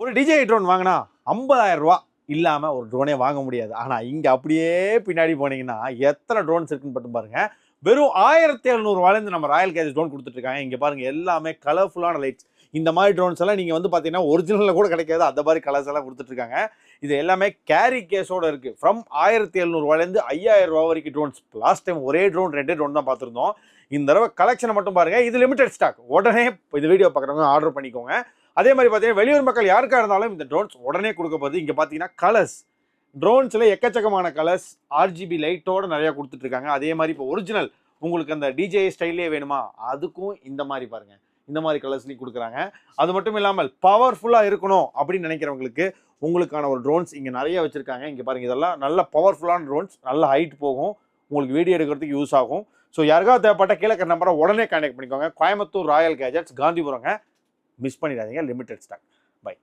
ஒரு DJI drone வாங்கினா 50,000 ரூபா இல்லாமல் ஒரு ட்ரோனே வாங்க முடியாது. ஆனால் இங்கே அப்படியே பின்னாடி போனீங்கன்னா எத்தனை ட்ரோன்ஸ் இருக்குன்னு மட்டும் பாருங்க. வெறும் 1700 ரூபாயிலேருந்து நம்ம ராயல் கேஜ் ட்ரோன் கொடுத்துட்ருக்காங்க. இங்கே பாருங்க எல்லாமே கலர்ஃபுல்லான லைட்ஸ். இந்த மாதிரி ட்ரோன்ஸ் எல்லாம் நீங்கள் வந்து பார்த்தீங்கன்னா ஒரிஜினலில் கூட கிடைக்காது, அந்த மாதிரி கலர்ஸ் எல்லாம் கொடுத்துட்ருக்காங்க. இது எல்லாமே கேரி கேஸோட இருக்குது. ஃப்ரம் 1700 ரூபாயிலேருந்து 5000 ரூபா வரைக்கும் ட்ரோன்ஸ். லாஸ்ட் டைம் ஒரே ட்ரோன் 2 ட்ரோன் தான் பார்த்துருந்தோம். இந்த தடவை கலெக்ஷனை மட்டும் பாருங்கள். இது லிமிடெட் ஸ்டாக். உடனே இந்த வீடியோ பார்க்குறவங்க ஆர்டர் பண்ணிக்கோங்க. அதே மாதிரி பார்த்தீங்கன்னா வெளியூர் மக்கள் யாருக்காக இருந்தாலும் இந்த ட்ரோன்ஸ் உடனே கொடுக்கப்படுது. இங்கே பார்த்தீங்கன்னா கலர்ஸ், ட்ரோன்ஸில் எக்கச்சக்கமான கலர்ஸ், RGB லைட்டோட நிறையா கொடுத்துட்ருக்காங்க. அதே மாதிரி இப்போ ஒரிஜினல் உங்களுக்கு அந்த DJI ஸ்டைல்லே வேணுமா, அதுக்கும் இந்த மாதிரி பாருங்கள், இந்த மாதிரி கலர்ஸ்லையும் கொடுக்குறாங்க. அது மட்டும் இல்லாமல் பவர்ஃபுல்லாக இருக்கணும் அப்படின்னு நினைக்கிறவங்களுக்கு உங்களுக்கான ஒரு ட்ரோன்ஸ் இங்கே நிறைய வச்சுருக்காங்க. இங்கே பாருங்கள், இதெல்லாம் நல்ல பவர்ஃபுல்லான ட்ரோன்ஸ், நல்ல ஹைட் போகும், உங்களுக்கு வீடியோ எடுக்கிறதுக்கு யூஸ் ஆகும். ஸோ யாருக்காவது தேவைப்பட்ட கீழே இருக்கிற நம்பரை உடனே கான்டாக்ட் பண்ணிக்கோங்க. Coimbatore Royal gadgets, காந்திபுரங்க. மிஸ் பண்ணிடாதீங்க. Limited stock. பை.